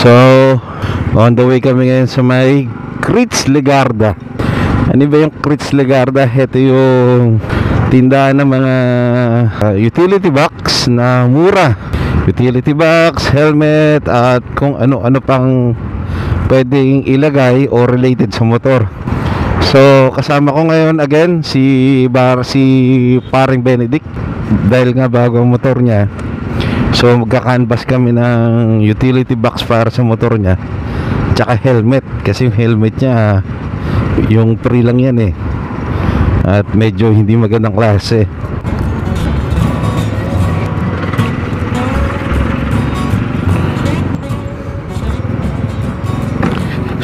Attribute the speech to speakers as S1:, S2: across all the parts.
S1: So, on the way kami ngayon sa may Critz Legarda. Ano ba yung Critz Legarda? Ito yung tindahan ng mga utility box na mura. Utility box, helmet, at kung ano-ano pang pwedeng ilagay o related sa motor. So, kasama ko ngayon again si paring Benedict dahil nga bago ang motor niya. So magka-canvas kami ng utility box para sa motor niya, tsaka helmet, kasi yung helmet niya yung free lang yan eh, at medyo hindi magandang klase.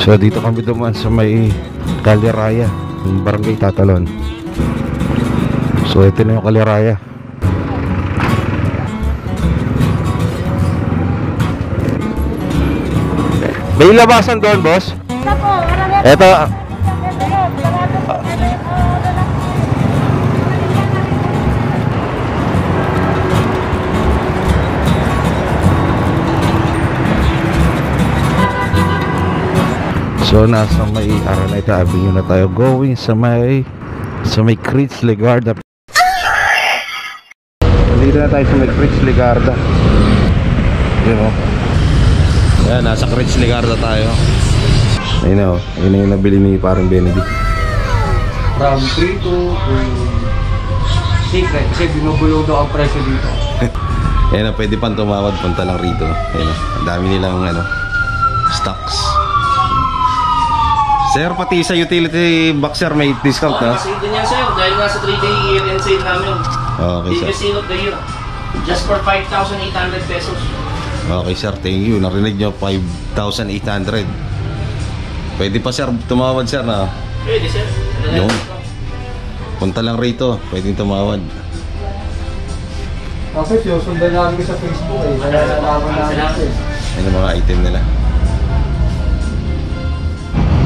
S1: So dito kami dumaan sa may Caliraya, yung barangay Tatalon. So ito na yung Caliraya. May labasan doon, boss? Ito. So nasa may Araneta Avenue na tayo, going sa may Critz Legarda. Dito na tayo sa may Critz Legarda. Yun o. Ayan, nasa Critz Legarda tayo. Ayun o, yun yung nabili ni parang Benedict.
S2: From 3 to 6, kasi binubulo daw ang presyo dito.
S1: Ayan o, pwede pang tumawad, punta lang rito. Ayan o, ang dami nilang stocks. Sir, pati sa utility boxer may discount na?
S3: Kasi din yan sa'yo, dahil nga sa 3-day year-end sale namin.
S1: Okay, sir.
S3: Biggest sale of the year. Just for 5,800 pesos.
S1: Okay sir, thank you. Narinig nyo, 5,800. Pwede pa sir, tumawad sir na?
S3: Pwede sir.
S1: Yung punta lang rito, pwedeng tumawad.
S2: Kasi sundan namin sa Facebook eh, kaya nalaman namin eh.
S1: Yan ang mga item nila.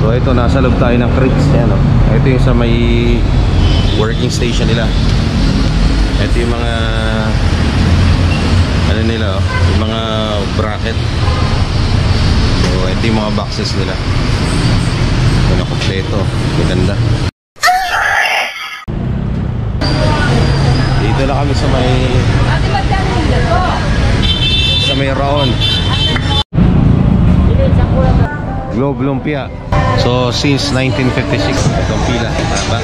S1: So ito, nasa loob tayo ng Critz. Yan, oh. Ito yung sa may working station nila. Ito yung mga ano nila, oh, yung mga bracket. So ito yung mga boxes nila. Ito na kompleto, maganda. Dito na kami sa may Raon Globe Lumpia. So since 1956 itong pila, tama?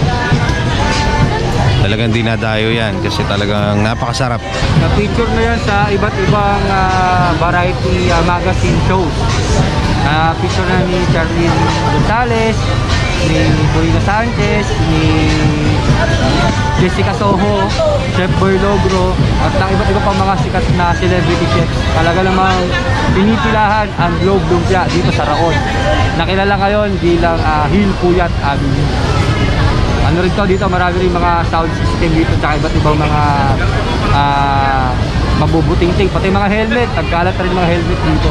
S1: Talagang dinadayo yan kasi talagang napakasarap.
S2: Na-feature na yan sa iba't ibang variety magazine shows. Picture na ni Charlene Gonzalez, ni Purina Sanchez, ni Jessica Soho, Chef Boy Logro, at ng iba't iba pang mga sikat na celebrity chefs. Talaga namang pinipilahan ang Globe Lumpia dito sa Raon. Nakilala ngayon bilang Hill Puyat Avenue. Ano rin to, dito marami rin mga sound system dito, tsaka iba't ibang mga mabubuting-ting, pati mga helmet, nagkalat rin mga helmet dito.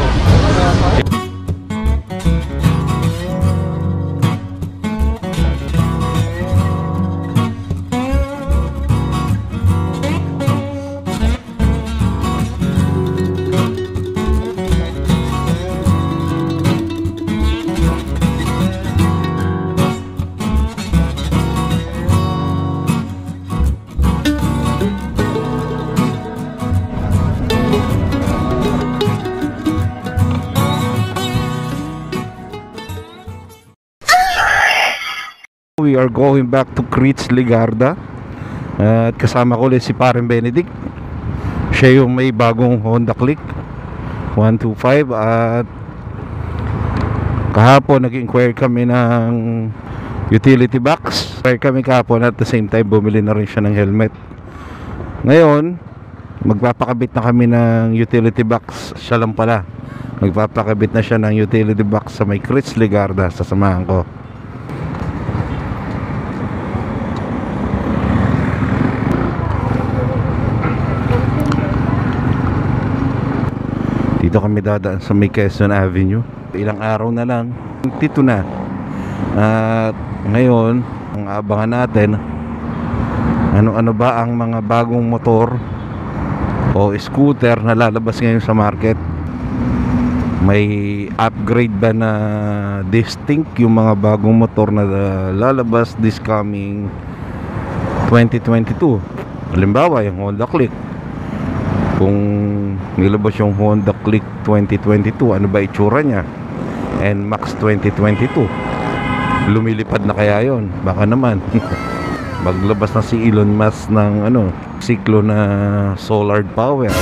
S1: We are going back to Critz Legarda. At kasama ko ulit si parang Benedict. Siya yung may bagong Honda Click 125. At kahapon nag-inquire kami ng utility box. Inquire kami kahapon, at the same time bumili na rin siya ng helmet. Ngayon magpapakabit na kami ng utility box. Siya lang pala, magpapakabit na siya ng utility box sa may Critz Legarda. Sasamahan ko. Dito kami dadaan sa may Quezon Avenue. Ilang araw na lang, dito na. At ngayon, ang abangan natin, ano-ano ba ang mga bagong motor o scooter na lalabas ngayon sa market. may upgrade ba na distinct yung mga bagong motor na lalabas this coming 2022. Halimbawa yung Honda Click, kung nilabas yung Honda Click 2022, ano ba itsura niya? And Max 2022, lumilipad na kaya yon? Baka naman maglabas na si Elon Musk ng siklo na solar power.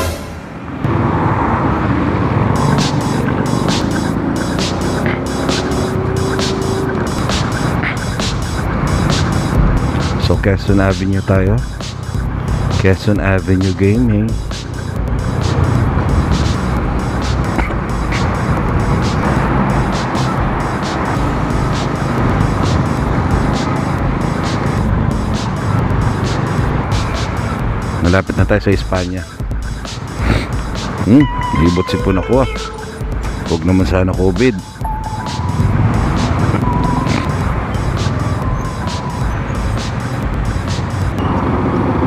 S1: So Quezon Avenue tayo, Quezon Avenue Gaming. Malapit na tayo sa Espanya. Libot sipon ako. Huwag naman sana COVID.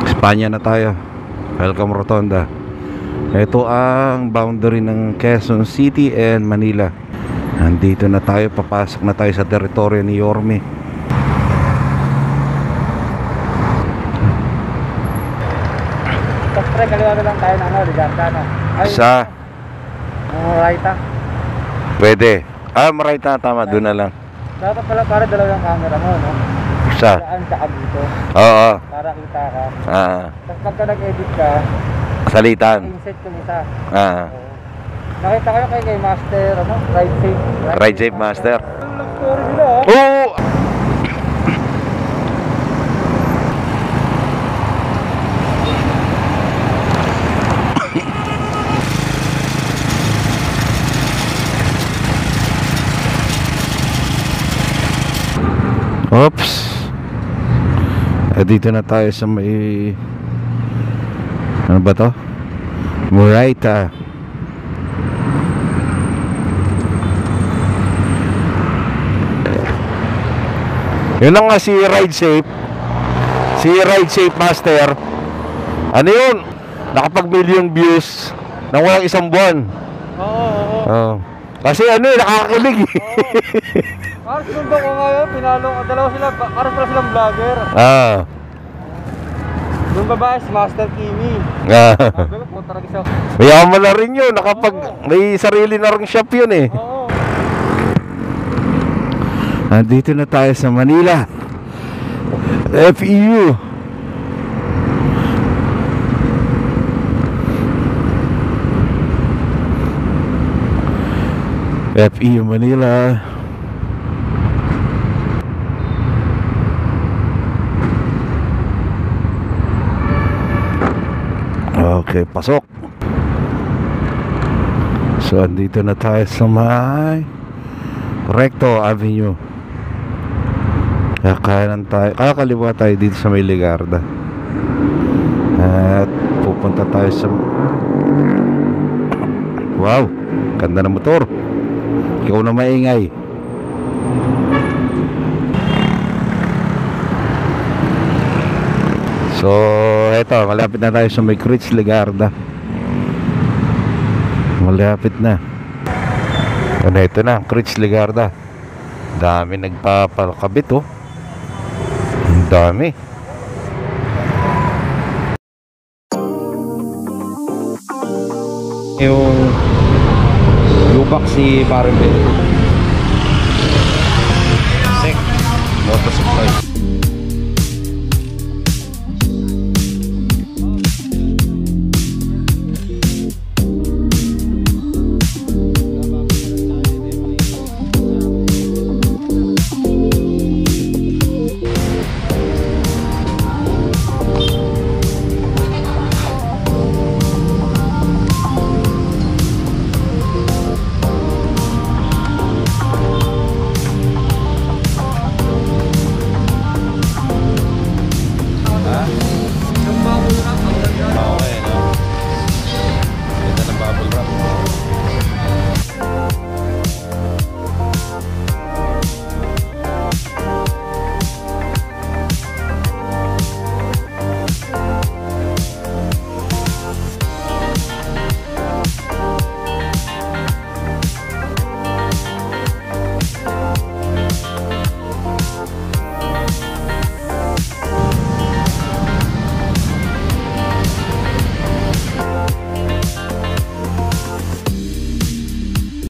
S1: Espanya na tayo. Welcome Rotonda. Ito ang boundary ng Quezon City and Manila. Nandito na tayo, papasok na tayo sa teritoryo ni Yorme.
S2: Tapos pre, kaliwa na lang tayo ng Ligarda, no? Ay,
S1: Sa?
S2: Maraita.
S1: Pwede. Maraita, tama, doon na lang.
S2: Dapat pala para dalawang camera mo, no?
S1: Sa?
S2: Saan tsaka dito.
S1: Oo.
S2: Para kita ka. Tapos pagka nag-edit ka,
S1: Salitan.
S2: insert yung isa.
S1: Oo.
S2: Nakita ko yung kay Master, Ride Safe.
S1: Ride Safe Master.
S2: Love story nila,
S1: Oo! Oops. Dito na tayo sa may ano ba to? Maraita. Yun lang nga si Ride Safe. Si Ride Safe Master. Ano yun? Nakapag-million views nang walang isang buwan. Oo. Kasi nakakakilig eh.
S2: Parang sundo ko ngayon, pinalo ko, dalawa sila, parang pala silang vlogger. Yung babae si Master Kimi. Sabi ko, punta rin siya.
S1: Mayaman na rin yun, may sarili na rin shop yun eh.
S2: Oo.
S1: Nandito na tayo sa Manila. FEU. FEU Manila. Okay, pasok. So, andito na tayo sa may Recto Avenue. Kakaliwa tayo dito sa may Ligarda. At pupunta tayo sa wow, ganda ng motor. Ikaw na maingay. So, eto, malapit na tayo sa may Crits Ligarda. Malapit na. Ano, ito na, Crits Ligarda. Dami nagpapakabit, oh. Ang dami. Yung lubak si Barrel Sek Motor Supply.